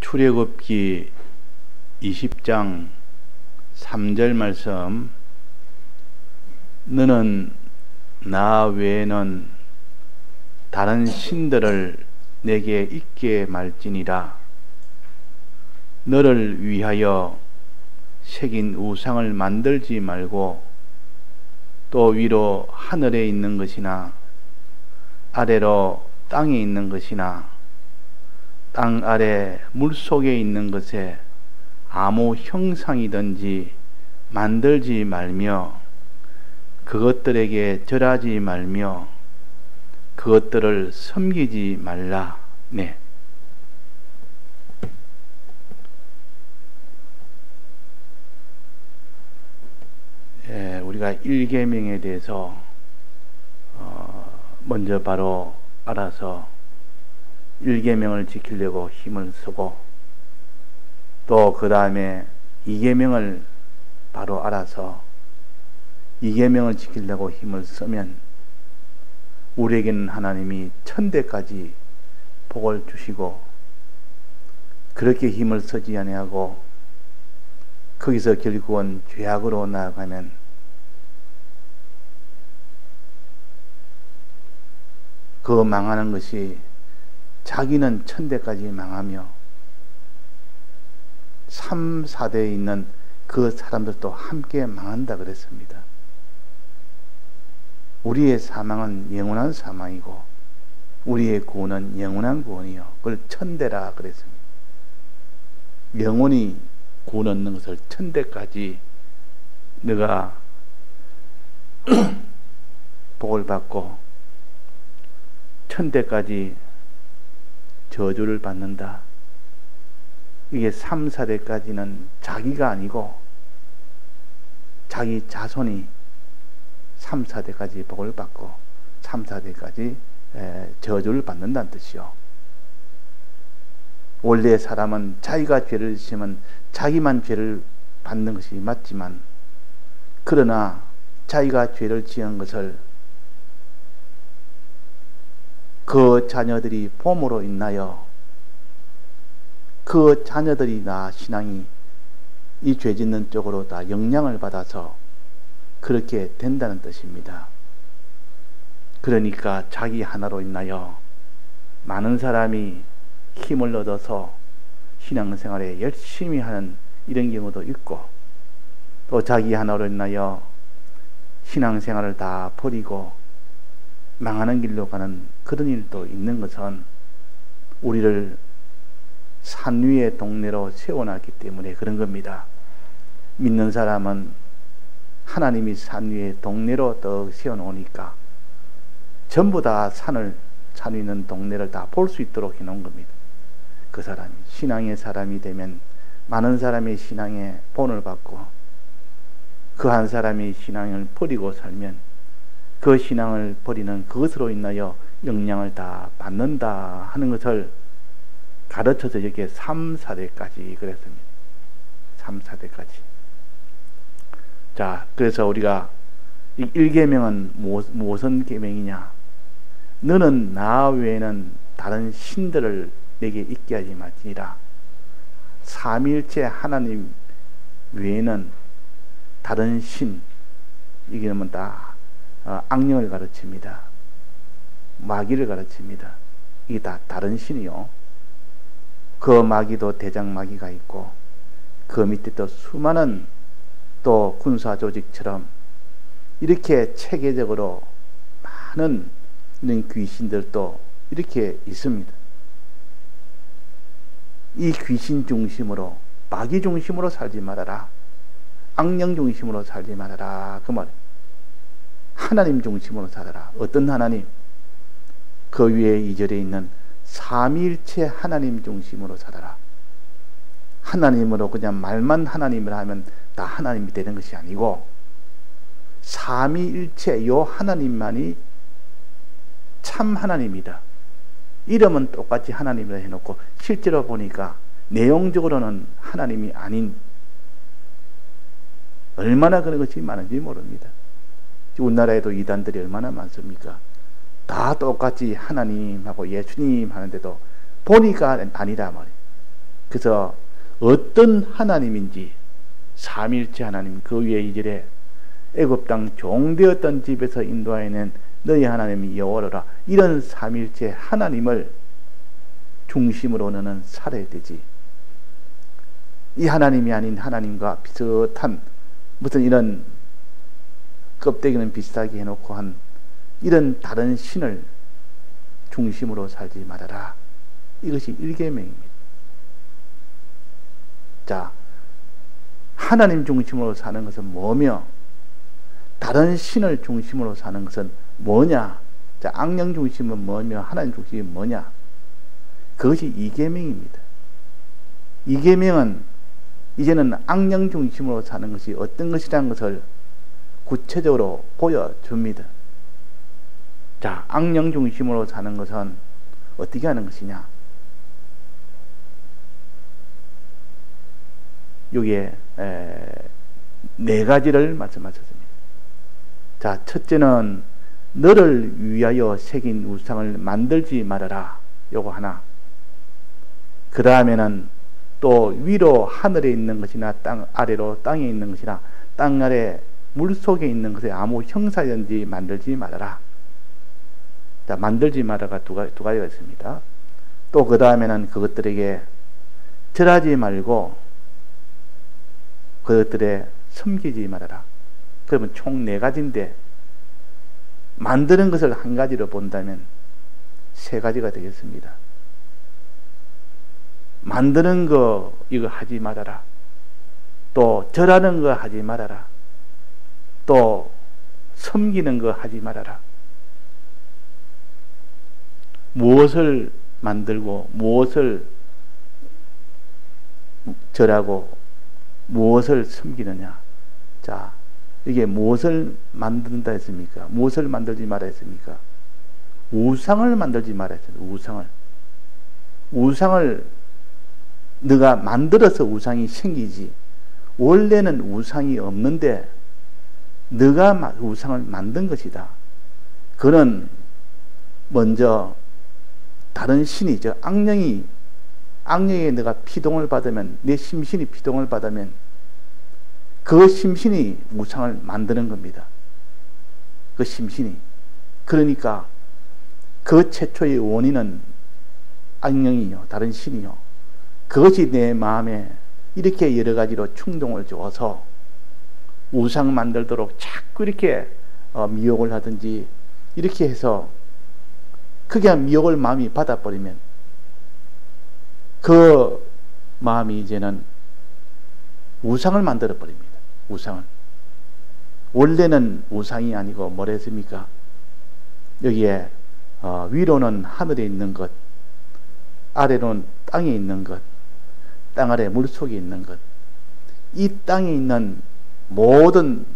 출애굽기 20장 3절 말씀. 너는 나 외에는 다른 신들을 내게 있게 말지니라. 너를 위하여 새긴 우상을 만들지 말고 또 위로 하늘에 있는 것이나 아래로 땅에 있는 것이나 땅 아래 물속에 있는 것에 아무 형상이든지 만들지 말며 그것들에게 절하지 말며 그것들을 섬기지 말라. 네. 우리가 1계명에 대해서 먼저 바로 알아서 1계명을 지키려고 힘을 쓰고 또 그 다음에 2계명을 바로 알아서 2계명을 지키려고 힘을 쓰면 우리에게는 하나님이 천대까지 복을 주시고, 그렇게 힘을 쓰지 아니하고 거기서 결국은 죄악으로 나아가면 그 망하는 것이 자기는 천대까지 망하며 3, 4대에 있는 그 사람들도 함께 망한다 그랬습니다. 우리의 사망은 영원한 사망이고 우리의 구원은 영원한 구원이요, 그걸 천대라 그랬습니다. 영원히 구원 얻는 것을 천대까지 너가 복을 받고 천대까지 저주를 받는다. 이게 3, 4대까지는 자기가 아니고 자기 자손이 3, 4대까지 복을 받고 3, 4대까지 저주를 받는다는 뜻이요. 원래 사람은 자기가 죄를 지으면 자기만 죄를 받는 것이 맞지만, 그러나 자기가 죄를 지은 것을 그 자녀들이 봄으로 인하여 그 자녀들이 나 신앙이 이 죄 짓는 쪽으로 다 영향을 받아서 그렇게 된다는 뜻입니다. 그러니까 자기 하나로 인하여 많은 사람이 힘을 얻어서 신앙생활에 열심히 하는 이런 경우도 있고, 또 자기 하나로 인하여 신앙생활을 다 버리고 망하는 길로 가는 그런 일도 있는 것은 우리를 산 위의 동네로 세워놨기 때문에 그런 겁니다. 믿는 사람은 하나님이 산 위의 동네로 더 세워놓으니까 전부 다 산 위에 있는 동네를 다 볼 수 있도록 해놓은 겁니다. 그 사람이 신앙의 사람이 되면 많은 사람이 신앙의 본을 받고, 그 한 사람이 신앙을 버리고 살면 그 신앙을 버리는 그것으로 인하여 영향을 다 받는다 하는 것을 가르쳐서 이렇게 3, 4대까지 그랬습니다. 3, 4대까지. 자, 그래서 우리가 이 1계명은 무슨 계명이냐? 너는 나 외에는 다른 신들을 내게 있게 하지 말지니라. 삼위일체 하나님 외에는 다른 신, 이게는 다 악령을 가르칩니다. 마귀를 가르칩니다. 이게 다 다른 신이요. 그 마귀도 대장마귀가 있고 그 밑에 또 수많은 또 군사 조직처럼 이렇게 체계적으로 많은 이런 귀신들도 이렇게 있습니다. 이 귀신 중심으로, 마귀 중심으로 살지 말아라. 악령 중심으로 살지 말아라. 그 말. 하나님 중심으로 살아라. 어떤 하나님? 그 위에 2절에 있는 삼위일체 하나님 중심으로 살아라. 하나님으로 그냥 말만 하나님을 하면 다 하나님이 되는 것이 아니고, 삼위일체 요 하나님만이 참 하나님이다. 이름은 똑같이 하나님이라 해놓고 실제로 보니까 내용적으로는 하나님이 아닌, 얼마나 그런 것이 많은지 모릅니다. 우리나라에도 이단들이 얼마나 많습니까? 다 똑같이 하나님하고 예수님 하는데도 보니까 아니라 말이에요. 그래서 어떤 하나님인지, 삼위일체 하나님, 그 위에 이절에 애굽 땅 종되었던 집에서 인도하여낸 너희 하나님 여호와라, 이런 삼위일체 하나님을 중심으로 너는 살아야 되지. 이 하나님이 아닌 하나님과 비슷한 무슨 이런 껍데기는 비슷하게 해놓고 한 이런 다른 신을 중심으로 살지 말아라. 이것이 일계명입니다. 자, 하나님 중심으로 사는 것은 뭐며, 다른 신을 중심으로 사는 것은 뭐냐? 자, 악령 중심은 뭐며 하나님 중심이 뭐냐? 그것이 이계명입니다. 이계명은 이제는 악령 중심으로 사는 것이 어떤 것이라는 것을 구체적으로 보여줍니다. 자, 악령 중심으로 사는 것은 어떻게 하는 것이냐? 여기에 네 가지를 말씀하셨습니다. 자, 첫째는 너를 위하여 새긴 우상을 만들지 말아라. 요거 하나. 그 다음에는 또 위로 하늘에 있는 것이나 땅 아래로 땅에 있는 것이나 땅 아래 물 속에 있는 것에 아무 형사든지 만들지 말아라. 자, 만들지 말아가 두 가지가 있습니다. 또 그 다음에는 그것들에게 절하지 말고 그것들에 섬기지 말아라. 그러면 총 네 가지인데 만드는 것을 한 가지로 본다면 세 가지가 되겠습니다. 만드는 거 이거 하지 말아라. 또 절하는 거 하지 말아라. 또 섬기는 거 하지 말아라. 무엇을 만들고 무엇을 절하고 무엇을 섬기느냐. 자, 이게 무엇을 만든다 했습니까? 무엇을 만들지 말아 했습니까? 우상을 만들지 말아 했습니다. 우상을 네가 만들어서 우상이 생기지, 원래는 우상이 없는데 네가 우상을 만든 것이다. 그는 먼저 다른 신이죠. 악령에 내가 피동을 받으면, 내 심신이 피동을 받으면 그 심신이 우상을 만드는 겁니다. 그 심신이. 그러니까 그 최초의 원인은 악령이요, 다른 신이요. 그것이 내 마음에 이렇게 여러 가지로 충동을 줘서 우상 만들도록 자꾸 이렇게 미혹을 하든지 이렇게 해서 그게 미혹을 마음이 받아버리면 그 마음이 이제는 우상을 만들어 버립니다. 우상을. 원래는 우상이 아니고 뭐라 했습니까? 여기에 위로는 하늘에 있는 것, 아래로는 땅에 있는 것, 땅 아래 물 속에 있는 것, 이 땅에 있는 모든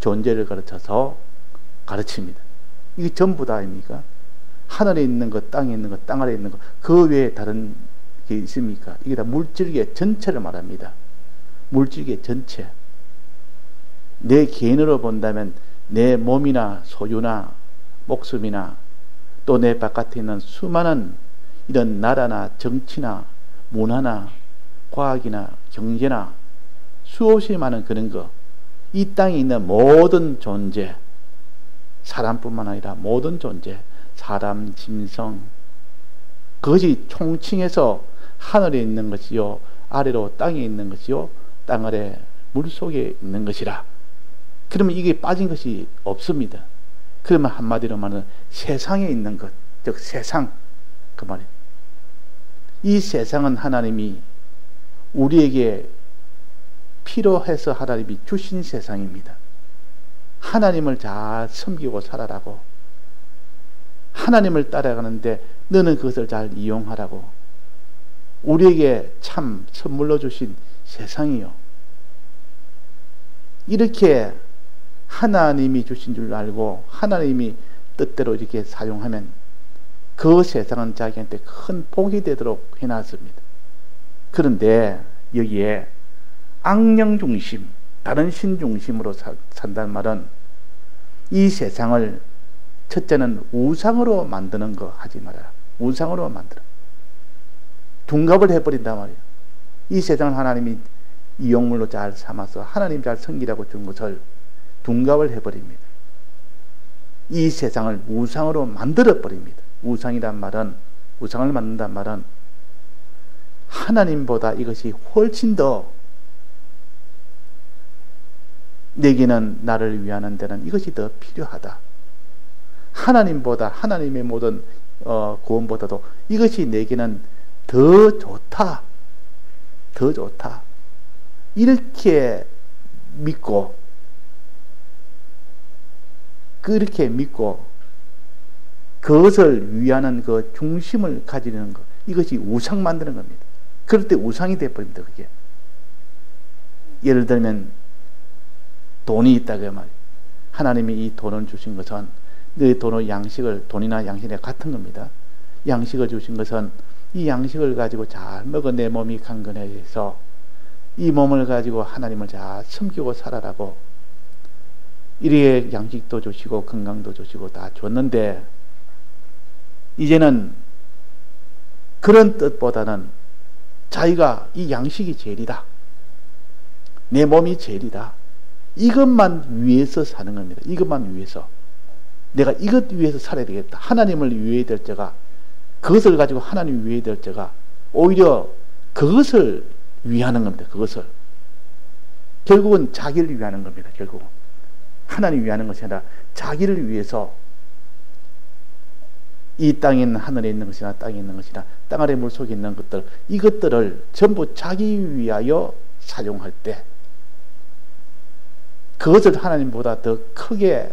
존재를 가르쳐서 가르칩니다. 이게 전부 다 아닙니까? 하늘에 있는 것, 땅에 있는 것, 땅 아래에 있는 것, 그 외에 다른 게 있습니까? 이게 다 물질계 전체를 말합니다. 물질계 전체. 내 개인으로 본다면 내 몸이나 소유나 목숨이나 또 내 바깥에 있는 수많은 이런 나라나 정치나 문화나 과학이나 경제나 수없이 많은 그런 거, 이 땅에 있는 모든 존재, 사람뿐만 아니라 모든 존재, 사람, 짐승, 그것이 총칭해서 하늘에 있는 것이요, 아래로 땅에 있는 것이요, 땅 아래 물 속에 있는 것이라. 그러면 이게 빠진 것이 없습니다. 그러면 한마디로 말하면 세상에 있는 것, 즉 세상, 그 말이에요. 이 세상은 하나님이 우리에게 필요해서 하나님이 주신 세상입니다. 하나님을 잘 섬기고 살아라고, 하나님을 따라가는데 너는 그것을 잘 이용하라고 우리에게 참 선물로 주신 세상이요. 이렇게 하나님이 주신 줄 알고 하나님이 뜻대로 이렇게 사용하면 그 세상은 자기한테 큰 복이 되도록 해놨습니다. 그런데 여기에 악령 중심, 다른 신 중심으로 산다는 말은 이 세상을 첫째는 우상으로 만드는 거 하지 말아라. 우상으로 만들어. 둔갑을 해버린단 말이에요. 이 세상을 하나님이 이용물로 잘 삼아서 하나님 잘 섬기라고 준 것을 둔갑을 해버립니다. 이 세상을 우상으로 만들어버립니다. 우상이란 말은, 우상을 만든단 말은 하나님보다 이것이 훨씬 더 내게는, 나를 위하는 데는 이것이 더 필요하다. 하나님보다, 하나님의 모든 구원보다도 이것이 내게는 더 좋다. 더 좋다. 이렇게 믿고, 그렇게 믿고 그것을 위하는 그 중심을 가지는 것, 이것이 우상 만드는 겁니다. 그럴 때 우상이 되어버립니다. 그게 예를 들면 돈이 있다 그 말이에요. 하나님이 이 돈을 주신 것은, 그 돈의 양식을, 돈이나 양식이 같은 겁니다. 양식을 주신 것은 이 양식을 가지고 잘 먹어 내 몸이 강건해서 이 몸을 가지고 하나님을 잘 섬기고 살아라고 이렇게 양식도 주시고 건강도 주시고 다 줬는데, 이제는 그런 뜻보다는 자기가 이 양식이 제일이다, 내 몸이 제일이다, 이것만 위해서 사는 겁니다. 이것만 위해서, 내가 이것 위해서 살아야 되겠다, 하나님을 위해야 될 자가, 그것을 가지고 하나님을 위해야 될 자가 오히려 그것을 위하는 겁니다. 그것을 결국은 자기를 위하는 겁니다. 결국은 하나님 위하는 것이 아니라 자기를 위해서 이 땅에 있는, 하늘에 있는 것이나 땅에 있는 것이나 땅 아래 물속에 있는 것들, 이것들을 전부 자기 위하여 사용할 때 그것을 하나님보다 더 크게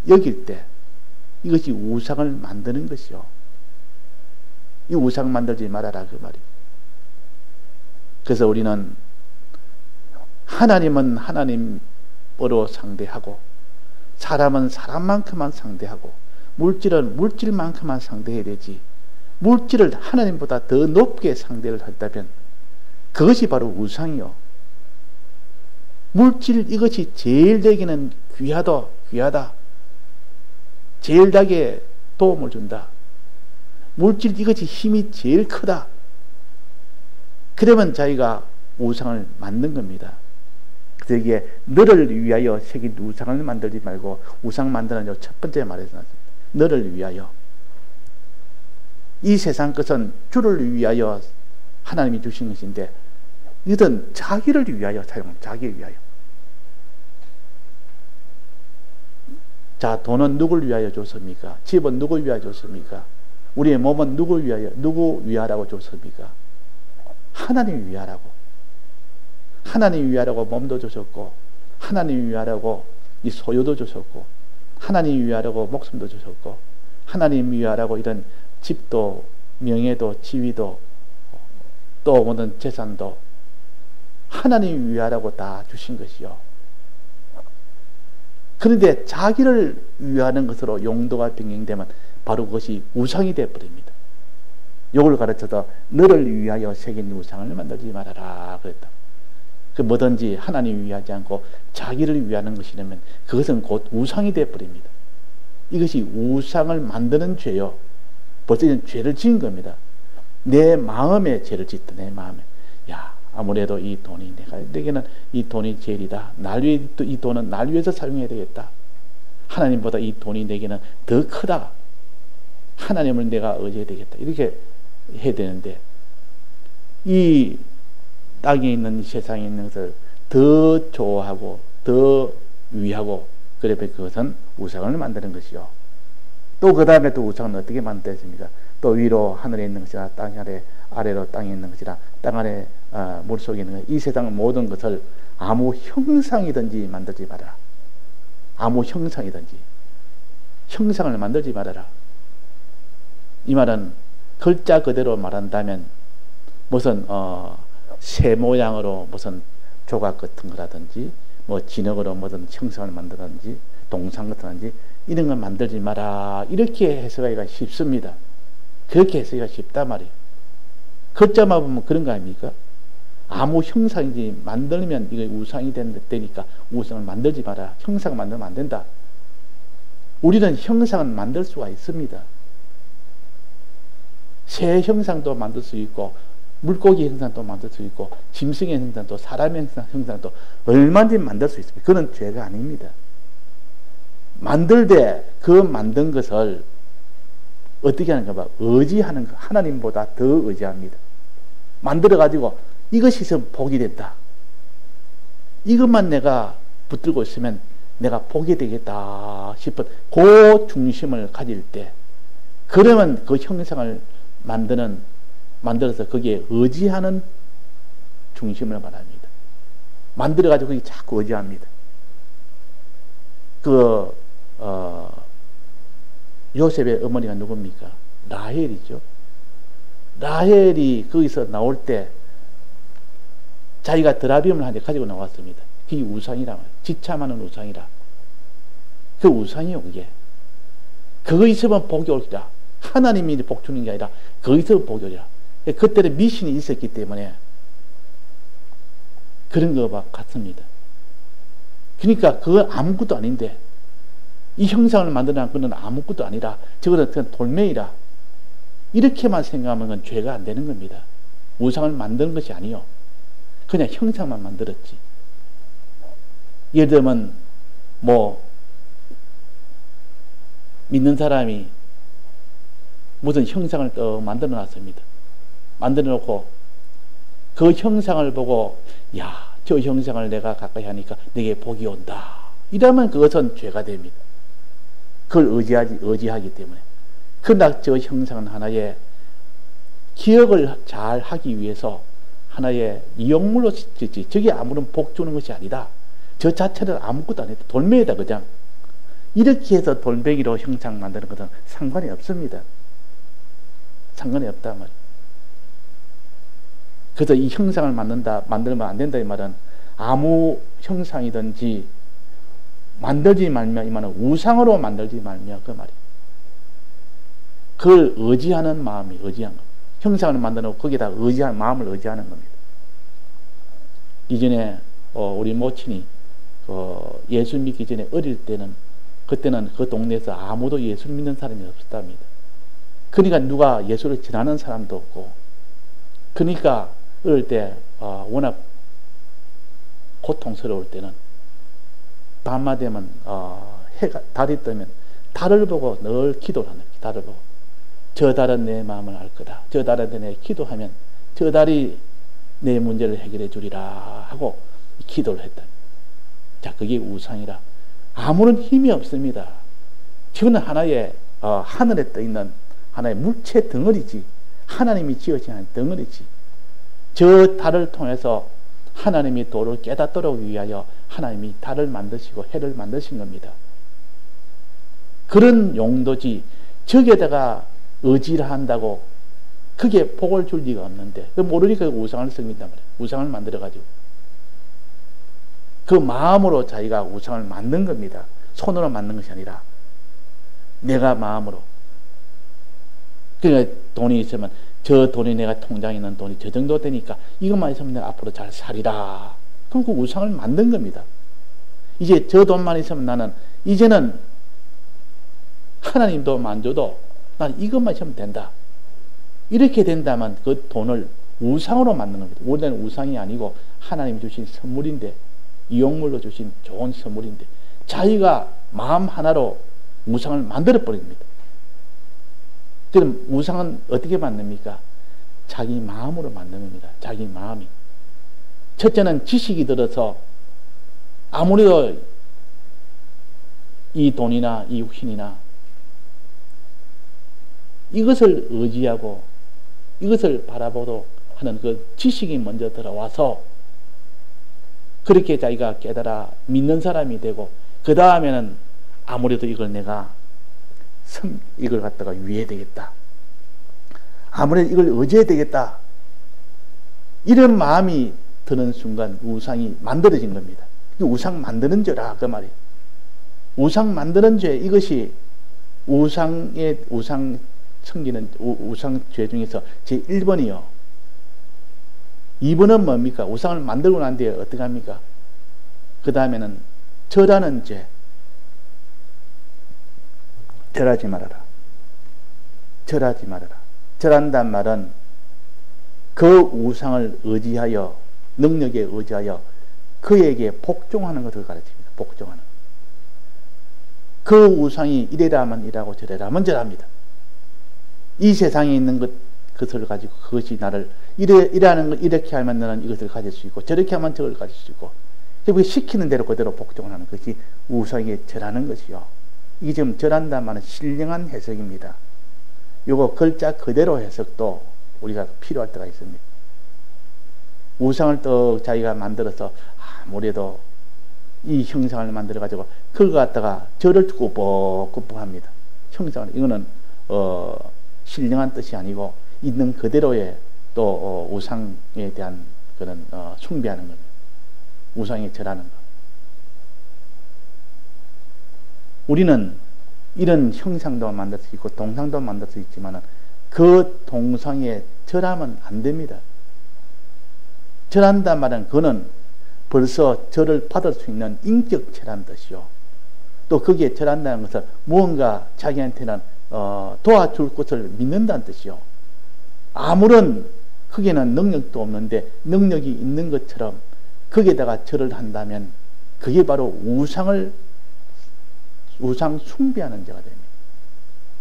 여길 때 이것이 우상을 만드는 것이요. 이 우상 만들지 말아라 그 말이에요. 그래서 우리는 하나님은 하나님으로 상대하고, 사람은 사람만큼만 상대하고, 물질은 물질만큼만 상대해야 되지, 물질을 하나님보다 더 높게 상대를 한다면 그것이 바로 우상이요. 물질 이것이 제일 내게는 귀하다. 제일 나게 도움을 준다. 물질 이것이 힘이 제일 크다. 그러면 자기가 우상을 만든 겁니다. 그래서 이게 너를 위하여 새긴 우상을 만들지 말고, 우상 만드는 첫 번째 말에서 나왔습니다. 너를 위하여. 이 세상 것은 주를 위하여 하나님이 주신 것인데, 이것은 자기를 위하여 사용합니다. 자기를 위하여. 자, 돈은 누구를 위하여 줬습니까? 집은 누구를 위하여 줬습니까? 우리의 몸은 누구 위하라고 줬습니까? 하나님 위하라고. 하나님 위하라고 몸도 주셨고, 하나님 위하라고 이 소유도 주셨고, 하나님 위하라고 목숨도 주셨고, 하나님 위하라고 이런 집도, 명예도, 지위도, 또 모든 재산도 하나님 위하라고 다 주신 것이요. 그런데 자기를 위하는 것으로 용도가 변경되면 바로 그것이 우상이 되어버립니다. 요걸 가르쳐서 너를 위하여 새긴 우상을 만들지 말아라 그랬다. 그 뭐든지 하나님 위하지 않고 자기를 위하는 것이라면 그것은 곧 우상이 되어버립니다. 이것이 우상을 만드는 죄요. 벌써 죄를 지은 겁니다. 내 마음에 죄를 짓다. 내 마음에, 야, 아무래도 이 돈이 내게는 이 돈이 제일이다. 날 위해, 이 돈은 날 위해서 사용해야 되겠다. 하나님보다 이 돈이 내게는 더 크다. 하나님을 내가 의지해야 되겠다. 이렇게 해야 되는데, 이 땅에 있는, 세상에 있는 것을 더 좋아하고 더 위하고, 그래서 그것은 우상을 만드는 것이요. 또 그 다음에 또 우상은 어떻게 만들었습니까? 또 위로 하늘에 있는 것이나 땅 아래, 아래로 땅에 있는 것이나 땅 아래 물속에 있는 것, 이 세상 모든 것을 아무 형상이든지 만들지 말아라. 아무 형상이든지 형상을 만들지 말아라. 이 말은 글자 그대로 말한다면 무슨 새 모양으로 무슨 조각 같은 거라든지, 뭐 진흙으로 무슨 형상을 만들든지, 동상 같은지 이런 걸 만들지 마라. 이렇게 해석하기가 쉽습니다. 그렇게 해석하기가 쉽단 말이에요. 글자만 보면 그런 거 아닙니까? 아무 형상이지 만들면 이거 우상이 되니까 우상을 만들지 마라. 형상을 만들면 안 된다. 우리는 형상을 만들 수가 있습니다. 새 형상도 만들 수 있고, 물고기 형상도 만들 수 있고, 짐승의 형상도, 사람의 형상도 얼마든지 만들 수 있습니다. 그건 죄가 아닙니다. 만들 때 그 만든 것을 어떻게 하는가 봐. 의지하는 거. 하나님보다 더 의지합니다. 만들어가지고 이것이 있으면 복이 된다. 이것만 내가 붙들고 있으면 내가 복이 되겠다 싶은 그 중심을 가질 때, 그러면 그 형상을 만들어서 거기에 의지하는 중심을 말합니다. 만들어가지고 거기 자꾸 의지합니다. 요셉의 어머니가 누굽니까? 라헬이죠. 라헬이 거기서 나올 때 자기가 드라빔을 한 대 가지고 나왔습니다. 그게 우상이라 말이에요. 지참하는 우상이라. 그 우상이요, 그게. 그거 있으면 복이 올리라. 하나님이 복 주는 게 아니라 그거 있으면 복이 올리라. 그때는 미신이 있었기 때문에 그런 것과 같습니다. 그러니까 그건 아무것도 아닌데, 이 형상을 만드는 것은 아무것도 아니라 저거는 그냥 돌멩이라, 이렇게만 생각하면 그건 죄가 안 되는 겁니다. 우상을 만드는 것이 아니요, 그냥 형상만 만들었지. 예를 들면 믿는 사람이 무슨 형상을 만들어 놨습니다. 만들어 놓고 그 형상을 보고, 야, 저 형상을 내가 가까이 하니까 내게 복이 온다, 이러면 그것은 죄가 됩니다. 그걸 의지하기 때문에. 그러나 저 형상은 하나의 기억을 잘 하기 위해서 하나의 이용물로 짓지, 저게 아무런 복 주는 것이 아니다. 저 자체는 아무것도 아니다. 돌멩이다, 그냥. 이렇게 해서 돌멩이로 형상 만드는 것은 상관이 없습니다. 상관이 없다 말이에요. 그래서 이 형상을 만들면 안 된다 이 말은, 아무 형상이든지 만들지 말며, 이 말은 우상으로 만들지 말며, 그 말이에요. 그걸 의지하는 마음이 의지한 겁니다. 형상을 만들어 거기다 의지하는 마음을 의지하는 겁니다. 이전에 우리 모친이 예수 믿기 전에 어릴 때는, 그때는 그 동네에서 아무도 예수 믿는 사람이 없었답니다. 그러니까 누가 예수를 전하는 사람도 없고, 그러니까 어릴 때 워낙 고통스러울 때는 밤만 되면 달이 뜨면 달을 보고 늘 기도를 합니다. 달을 보고, 저 달은 내 마음을 알 거다. 저 달한테 내 기도하면 저 달이 내 문제를 해결해 주리라 하고 기도를 했다. 자, 그게 우상이라. 아무런 힘이 없습니다. 저는 하나의 하늘에 떠 있는 하나의 물체 덩어리지, 하나님이 지으신 덩어리지. 저 달을 통해서 하나님이 도를 깨닫도록 위하여 하나님이 달을 만드시고 해를 만드신 겁니다. 그런 용도지, 저기에다가 의지를 한다고 그게 복을 줄 리가 없는데, 모르니까 우상을 씁니다. 우상을 만들어가지고 그 마음으로 자기가 우상을 만든 겁니다. 손으로 만든 것이 아니라 내가 마음으로. 그러니까 돈이 있으면 저 돈이, 내가 통장에 있는 돈이 저 정도 되니까 이것만 있으면 내가 앞으로 잘 살리라. 그럼 그 우상을 만든 겁니다. 이제 저 돈만 있으면 나는 이제는 하나님도 만져도 난 이것만 있으면 된다. 이렇게 된다면 그 돈을 우상으로 만드는 겁니다. 원래는 우상이 아니고 하나님이 주신 선물인데, 이용물로 주신 좋은 선물인데, 자기가 마음 하나로 우상을 만들어버립니다. 그럼 우상은 어떻게 만듭니까? 자기 마음으로 만드는 겁니다. 자기 마음이. 첫째는 지식이 들어서 아무래도 이 돈이나 이 휘이나 이것을 의지하고 이것을 바라보도록 하는 그 지식이 먼저 들어와서 그렇게 자기가 깨달아 믿는 사람이 되고, 그 다음에는 아무래도 이걸 내가 이걸 갖다가 위해야 되겠다, 아무래도 이걸 의지해야 되겠다, 이런 마음이 드는 순간 우상이 만들어진 겁니다. 우상 만드는 죄라 그 말이에요. 우상 만드는 죄, 이것이 우상 섬기는 우상죄 중에서 제1번이요. 2번은 뭡니까? 우상을 만들고 난 뒤에 어떻게 합니까? 그 다음에는 절하는 죄. 절하지 말아라. 절하지 말아라. 절한단 말은 그 우상을 의지하여, 능력에 의지하여 그에게 복종하는 것을 가르칩니다. 복종하는. 그 우상이 이래라면 이라고 저래라면 저랍니다. 이 세상에 있는 것을 가지고 그것이 나를 이라는 걸 이렇게 하면 너는 이것을 가질 수 있고 저렇게 하면 저걸 가질 수 있고 그 시키는 대로 그대로 복종하는 것이 우상에 절하는 것이요. 이게 지금 절한다는 말은 신령한 해석입니다. 요거 글자 그대로 해석도 우리가 필요할 때가 있습니다. 우상을 또 자기가 만들어서 아무래도 이 형상을 만들어 가지고 그걸 갖다가 절을 꾸벅꾸벅 합니다. 형상을. 이거는 신령한 뜻이 아니고 있는 그대로의 또 우상에 대한 그런 숭배하는 겁니다. 우상에 절하는 것. 우리는 이런 형상도 만들 수 있고 동상도 만들 수 있지만 그 동상에 절하면 안 됩니다. 절한단 말은 그는 벌써 절을 받을 수 있는 인격 절한 뜻이요. 또 거기에 절한다는 것은 무언가 자기한테는 도와줄 것을 믿는다는 뜻이요. 아무런 거기에는 능력도 없는데 능력이 있는 것처럼 거기에다가 절을 한다면 그게 바로 우상 숭배하는 죄가 됩니다.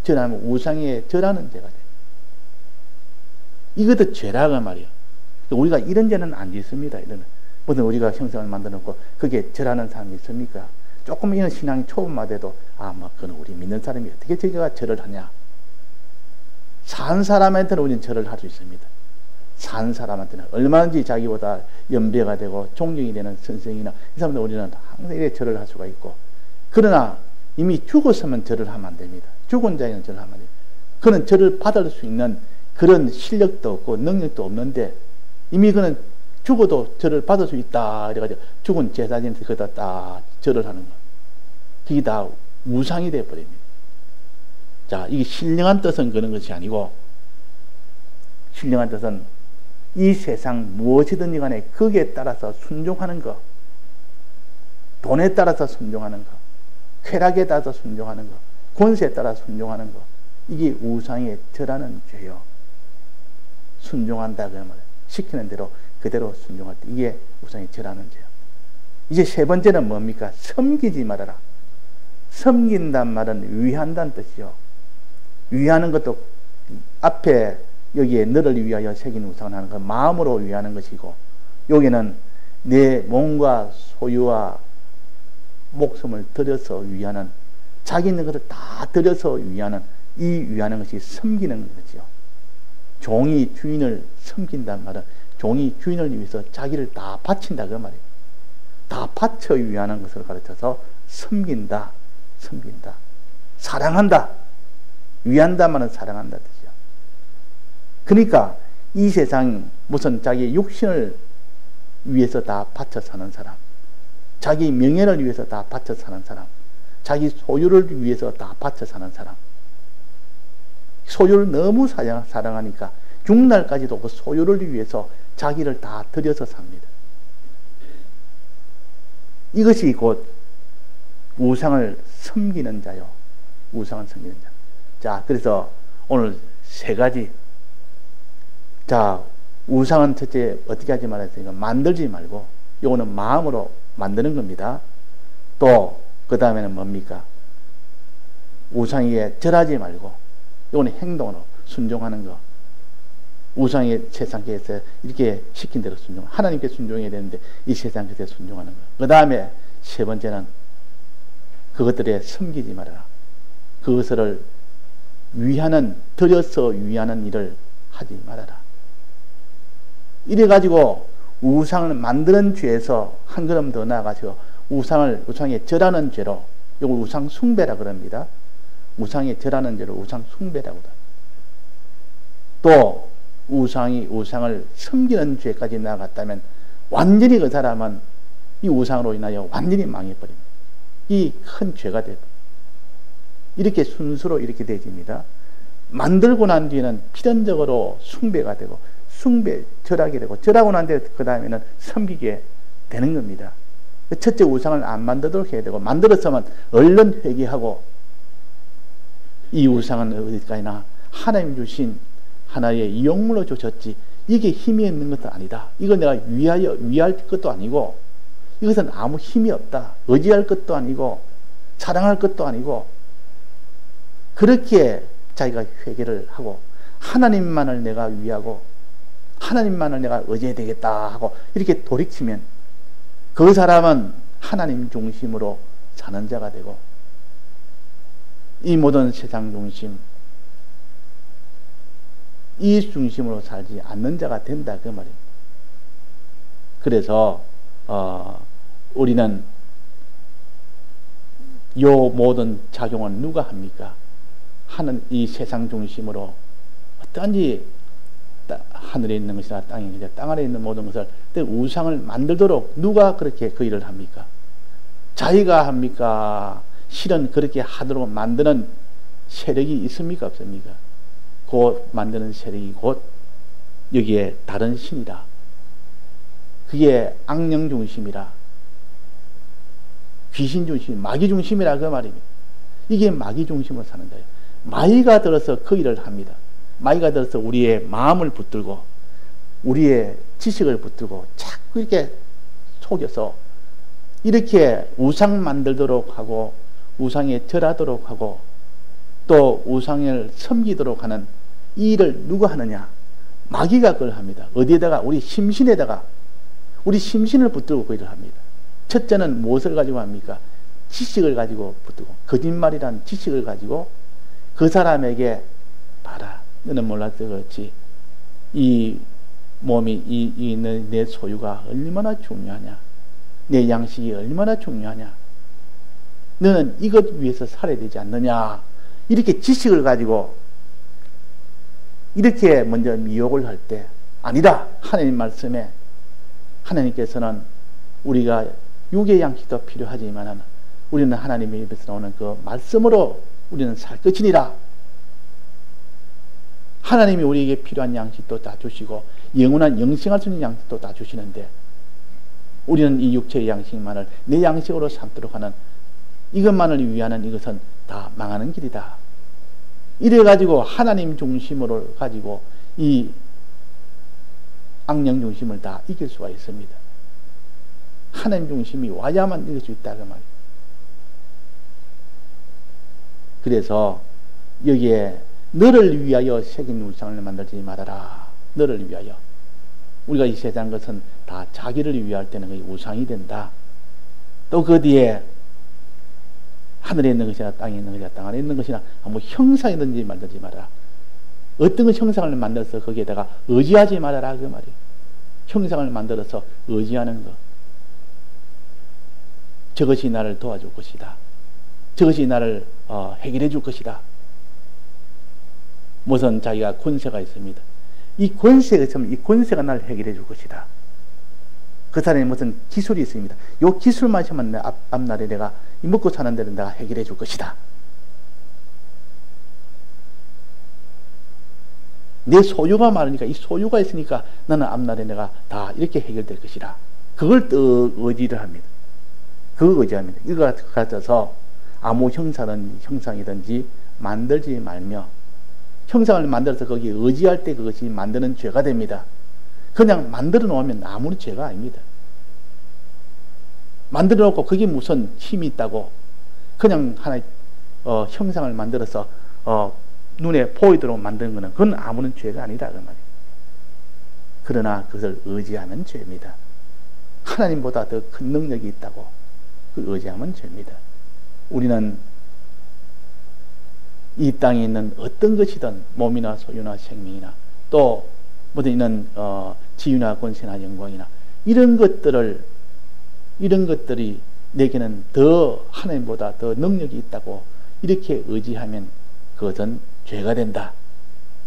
절하면 우상에 절하는 죄가 됩니다. 이것도 죄라고 말이야. 우리가 이런 죄는 안 짓습니다. 이런 무슨 우리가 형상을 만들어 놓고 거기에 절하는 사람이 있습니까? 조금 이런 신앙이 초보만 돼도 그는 우리 믿는 사람이 어떻게 저기가 절을 하냐? 산 사람한테는 우리는 절을 할 수 있습니다. 산 사람한테는 얼마든지 자기보다 연배가 되고 존경이 되는 선생이나 이 사람들 우리는 항상 이렇게 절을 할 수가 있고, 그러나 이미 죽었으면 절을 하면 안 됩니다. 죽은 자에는 절을 하면 안 됩니다. 그는 절을 받을 수 있는 그런 실력도 없고 능력도 없는데 이미 그는 죽어도 절을 받을 수 있다 이래가지고 죽은 제사장한테 거기다 딱 절을 하는 거. 그게 다 우상이 되어버립니다. 자, 이게 신령한 뜻은 그런 것이 아니고, 신령한 뜻은 이 세상 무엇이든지 간에 거기에 따라서 순종하는 것, 돈에 따라서 순종하는 것, 쾌락에 따라서 순종하는 것, 권세에 따라 순종하는 것, 이게 우상에 절하는 죄요. 순종한다 그러면 시키는 대로 그대로 순종할 때 이게 우상에 절하는 죄요. 이제 세 번째는 뭡니까? 섬기지 말아라. 섬긴단 말은 위한다는 뜻이요. 위하는 것도 앞에 여기에 너를 위하여 새긴 우상을 하는 건 마음으로 위하는 것이고, 여기는 내 몸과 소유와 목숨을 들여서 위하는, 자기 있는 것을 다 들여서 위하는, 이 위하는 것이 섬기는 것이요. 종이 주인을 섬긴단 말은 종이 주인을 위해서 자기를 다 바친다 그 말이에요. 다 바쳐 위하는 것을 가르쳐서 섬긴다, 섬긴다, 사랑한다. 위한다 말은 사랑한다 뜻이요. 그러니까 이 세상 무슨 자기 육신을 위해서 다 바쳐 사는 사람, 자기 명예를 위해서 다 바쳐 사는 사람, 자기 소유를 위해서 다 바쳐 사는 사람, 소유를 너무 사랑하니까 죽날까지도 그 소유를 위해서 자기를 다 들여서 삽니다. 이것이 곧 우상을 섬기는 자요. 우상을 섬기는 자. 자, 그래서 오늘 세 가지. 자, 우상은 첫째 어떻게 하지 말았으니까 만들지 말고, 요거는 마음으로 만드는 겁니다. 또 그 다음에는 뭡니까? 우상에 절하지 말고, 요거는 행동으로 순종하는 거. 우상의 세상에서 이렇게 시킨 대로 순종, 하나님께 순종해야 되는데 이 세상 그대로 순종하는 거. 그 다음에 세 번째는 그것들에 섬기지 말아라. 그것을 위하는, 들여서 위하는 일을 하지 말아라. 이래가지고 우상을 만드는 죄에서 한 걸음 더 나아가서 우상에 절하는 죄로, 이걸 우상 숭배라 그럽니다. 우상에 절하는 죄로 우상 숭배라고 합니다. 또 우상을 섬기는 죄까지 나아갔다면 완전히 그 사람은 이 우상으로 인하여 완전히 망해버립니다. 이 큰 죄가 됩니다. 이렇게 순수로 이렇게 되집니다. 만들고 난 뒤에는 필연적으로 숭배가 되고, 절하게 되고, 절하고 난 뒤에 그 다음에는 섬기게 되는 겁니다. 첫째 우상을 안 만들도록 해야 되고, 만들었으면 얼른 회개하고, 이 우상은 어디까지나 하나님 주신 하나의 이용물로 주셨지 이게 힘이 있는 것은 아니다. 이거 내가 위할 것도 아니고 이것은 아무 힘이 없다. 의지할 것도 아니고 사랑할 것도 아니고 그렇게 자기가 회개를 하고 하나님만을 내가 위하고 하나님만을 내가 의지해야 되겠다 하고 이렇게 돌이키면 그 사람은 하나님 중심으로 사는 자가 되고 이 모든 세상 중심 이 중심으로 살지 않는 자가 된다 그 말입니다. 그래서 우리는 요 모든 작용은 누가 합니까? 하는 이 세상 중심으로 어떤지 하늘에 있는 것이나 땅에 있는 것이나 땅 아래에 있는 모든 것을 우상을 만들도록 누가 그렇게 그 일을 합니까? 자기가 합니까? 실은 그렇게 하도록 만드는 세력이 있습니까? 없습니까? 그 만드는 세력이 곧 여기에 다른 신이다. 그게 악령 중심이라 귀신 중심, 마귀 중심이라 그 말입니다. 이게 마귀 중심으로 사는 거예요. 마귀가 들어서 그 일을 합니다. 마귀가 들어서 우리의 마음을 붙들고 우리의 지식을 붙들고 자꾸 이렇게 속여서 이렇게 우상 만들도록 하고 우상에 절하도록 하고 또 우상을 섬기도록 하는 이 일을 누가 하느냐? 마귀가 그걸 합니다. 어디에다가? 우리 심신에다가 우리 심신을 붙들고 그 일을 합니다. 첫째는 무엇을 가지고 합니까? 지식을 가지고 붙들고 거짓말이란 지식을 가지고 그 사람에게 봐라. 너는 몰랐어 그렇지. 이 몸이 내 소유가 얼마나 중요하냐. 내 양식이 얼마나 중요하냐. 너는 이것 위해서 살아야 되지 않느냐. 이렇게 지식을 가지고 이렇게 먼저 미혹을 할 때 아니다. 하나님 말씀에 하나님께서는 우리가 육의 양식도 필요하지만 우리는 하나님의 입에서 나오는 그 말씀으로 우리는 살 것이니라. 하나님이 우리에게 필요한 양식도 다 주시고 영원한 영생할 수 있는 양식도 다 주시는데 우리는 이 육체의 양식만을 내 양식으로 삼도록 하는 이것만을 위하는 이것은 다 망하는 길이다. 이래가지고 하나님 중심으로 가지고 이 악령 중심을 다 이길 수가 있습니다. 하나님 중심이 와야만 이길 수 있다 그 말이에요. 그래서 여기에 너를 위하여 새긴 우상을 만들지 말아라. 너를 위하여. 우리가 이 세상 것은 다 자기를 위할 때는 그게 우상이 된다. 또 그 뒤에 하늘에 있는 것이나 땅에 있는 것이나 땅 안에 있는 것이나 아무 형상이든지 만들지 말아라. 어떤 형상을 만들어서 거기에다가 의지하지 말아라 그 말이에요. 형상을 만들어서 의지하는 것. 저것이 나를 도와줄 것이다. 저것이 나를 해결해 줄 것이다. 무슨 자기가 권세가 있습니다. 이 권세가 있으면 이 권세가 나를 해결해 줄 것이다. 그 사람이 무슨 기술이 있습니다. 이 기술만 있으면 내 앞날에 내가 이 먹고 사는 데는 내가 해결해 줄 것이다. 내 소유가 많으니까 이 소유가 있으니까 나는 앞날에 내가 다 이렇게 해결될 것이다. 그걸 또 의지를 합니다. 그걸 의지합니다. 이거 가져서 아무 형상이든지 만들지 말며 형상을 만들어서 거기에 의지할 때 그것이 만드는 죄가 됩니다. 그냥 만들어 놓으면 아무런 죄가 아닙니다. 만들어 놓고 그게 무슨 힘이 있다고 그냥 하나의 형상을 만들어서 눈에 보이도록 만드는 것은 그건 아무런 죄가 아니다 그 말이에요. 그러나 그것을 의지하면 죄입니다. 하나님보다 더 큰 능력이 있다고 그 의지하면 죄입니다. 우리는 이 땅에 있는 어떤 것이든 몸이나 소유나 생명이나 또 모든 있는 지위나 권세나 영광이나 이런 것들이 내게는 더 하나님보다 더 능력이 있다고 이렇게 의지하면 그것은 죄가 된다.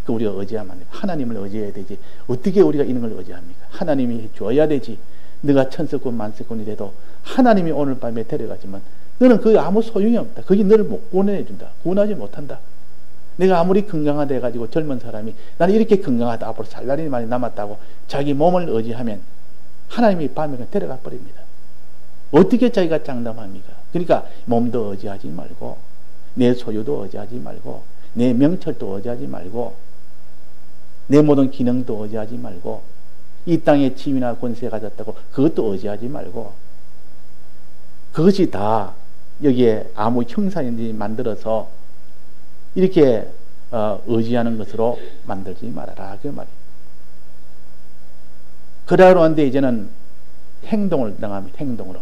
그 우리가 의지하면 안 돼. 하나님을 의지해야 되지. 어떻게 우리가 이런 걸 의지합니까? 하나님이 해줘야 되지. 네가 천석군 만석군이 돼도 하나님이 오늘 밤에 데려가지만 너는 그게 아무 소용이 없다. 그게 너를 못 구원해준다. 구원하지 못한다. 내가 아무리 건강하다 해가지고 젊은 사람이 나는 이렇게 건강하다. 앞으로 살 날이 많이 남았다고 자기 몸을 의지하면 하나님이 밤에 데려가 버립니다. 어떻게 자기가 장담합니까? 그러니까 몸도 의지하지 말고 내 소유도 의지하지 말고 내 명철도 의지하지 말고 내 모든 기능도 의지하지 말고, 이 땅에 지위나 권세 가졌다고 그것도 의지하지 말고, 그것이 다 여기에 아무 형상인지 만들어서 이렇게 의지하는 것으로 만들지 말아라, 그 말이에요. 그러고 하는데 이제는 행동을 나갑니다. 행동으로.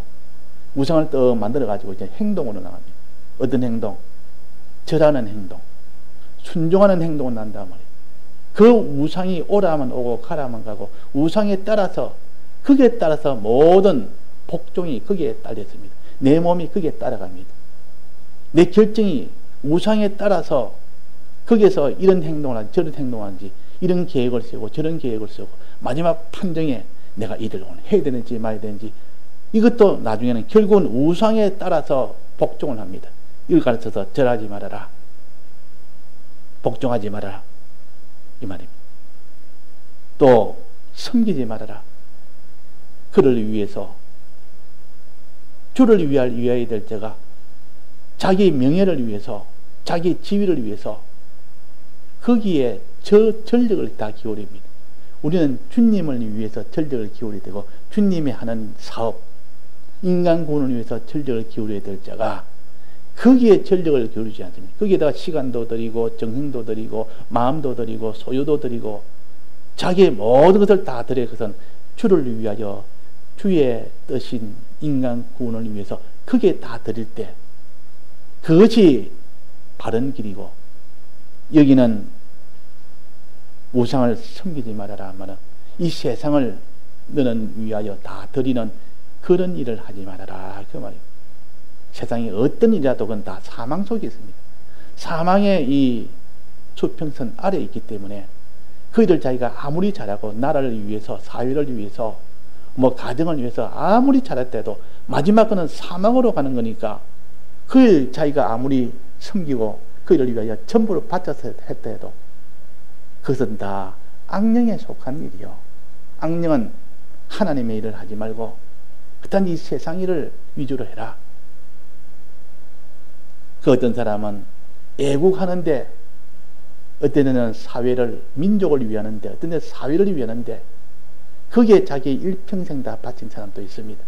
우상을 또 만들어가지고 이제 행동으로 나갑니다. 어떤 행동? 절하는 행동. 순종하는 행동을 난단 말이에요. 그 우상이 오라면 오고 가라면 가고, 우상에 따라서, 거기에 따라서 모든 복종이 거기에 딸렸습니다. 내 몸이 거기에 따라갑니다. 내 결정이 우상에 따라서 거기에서 이런 행동을 하는지 저런 행동을 하는지, 이런 계획을 세우고 저런 계획을 세우고, 마지막 판정에 내가 이를 오늘 해야 되는지 말아야 되는지, 이것도 나중에는 결국은 우상에 따라서 복종을 합니다. 이걸 가르쳐서 절하지 말아라, 복종하지 말아라, 이 말입니다. 또 섬기지 말아라. 그를 위해서, 주를 위하여야 될 자가 자기 명예를 위해서, 자기 지위를 위해서 거기에 전력을 다 기울입니다. 우리는 주님을 위해서 전력을 기울여야 되고, 주님이 하는 사업, 인간 구원을 위해서 전력을 기울여야 될 자가 거기에 전력을 기울이지 않습니다. 거기에다가 시간도 드리고 정성도 드리고 마음도 드리고 소유도 드리고 자기의 모든 것을 다 드려, 그것은 주를 위하여 주의 뜻인 인간 구원을 위해서 거기에 다 드릴 때 그것이 바른 길이고, 여기는 우상을 섬기지 말아라 하면은 이 세상을 너는 위하여 다 드리는 그런 일을 하지 말아라, 그 말이에요. 세상에 어떤 일이라도 그건 다 사망 속에 있습니다. 사망의 이 수평선 아래에 있기 때문에 그이들 자기가 아무리 잘하고 나라를 위해서, 사회를 위해서, 뭐 가정을 위해서 아무리 잘했대도 마지막 그는 사망으로 가는 거니까, 그일 자기가 아무리 섬기고 그이를 위하여 전부를 바쳐서 했다 해도 그것은 다 악령에 속한 일이요. 악령은 하나님의 일을 하지 말고 일단 이 세상 일을 위주로 해라. 그 어떤 사람은 애국하는데, 어떤 데는 사회를, 민족을 위하는데, 어떤 데는 사회를 위하는데 거기에 자기 일평생 다 바친 사람도 있습니다.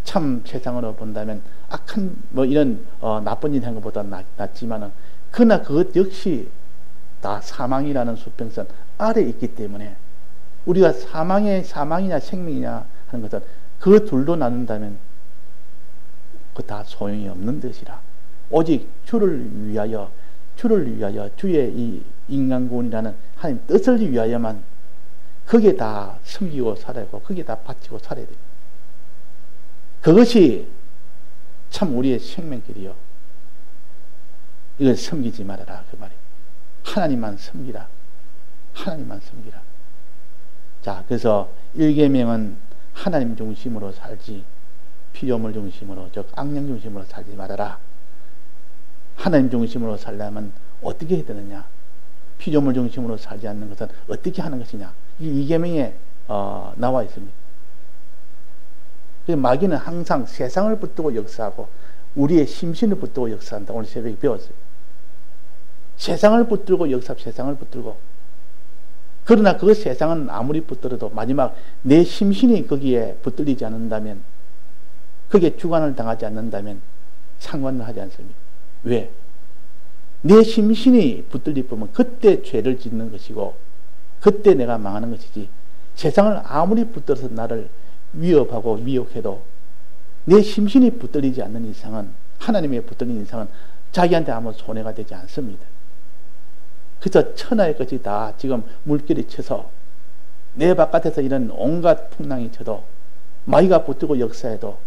참 세상으로 본다면 악한 뭐 이런 나쁜 일 한 것보다 낫지만은, 그러나 그것 역시 다 사망이라는 수평선 아래에 있기 때문에 우리가 사망이냐 생명이냐 하는 것은 그 둘로 나눈다면 그 다 소용이 없는 것이라, 오직 주를 위하여 주의 이 인간구원이라는 하나님 뜻을 위하여만 거기에 다 섬기고 살아야 하고 거기에 다 바치고 살아야 됩니다. 그것이 참 우리의 생명길이요. 이걸 섬기지 말아라, 그 말이에요. 하나님만 섬기라. 하나님만 섬기라. 자, 그래서 1계명은 하나님 중심으로 살지, 피조물 중심으로, 즉 악령 중심으로 살지 말아라. 하나님 중심으로 살려면 어떻게 해야 되느냐? 피조물 중심으로 살지 않는 것은 어떻게 하는 것이냐? 이 2계명에 나와 있습니다. 마귀는 항상 세상을 붙들고 역사하고 우리의 심신을 붙들고 역사한다. 오늘 새벽에 배웠어요. 세상을 붙들고 역사하고 세상을 붙들고, 그러나 그 세상은 아무리 붙들어도 마지막 내 심신이 거기에 붙들리지 않는다면, 거기에 주관을 당하지 않는다면 상관을 하지 않습니다. 왜? 내 심신이 붙들릴 뿐면 그때 죄를 짓는 것이고 그때 내가 망하는 것이지, 세상을 아무리 붙들어서 나를 위협하고 미혹해도 내 심신이 붙들리지 않는 이상은, 하나님의 붙들린 이상은 자기한테 아무 손해가 되지 않습니다. 그래서 천하의 것이 다 지금 물결이 쳐서 내 바깥에서 이런 온갖 풍랑이 쳐도 마귀가 붙들고 역사해도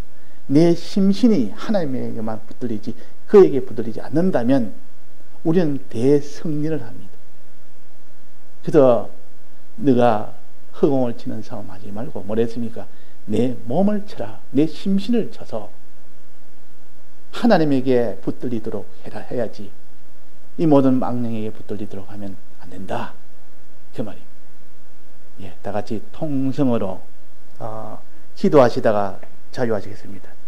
내 심신이 하나님에게만 붙들리지 그에게 붙들리지 않는다면 우리는 대승리를 합니다. 그래서 네가 허공을 치는 싸움 하지 말고 뭐랬습니까? 내 몸을 쳐라. 내 심신을 쳐서 하나님에게 붙들리도록 해야지, 이 모든 악령에게 붙들리도록 하면 안 된다, 그 말입니다. 예, 다 같이 통성으로 기도하시다가 자유하시겠습니다.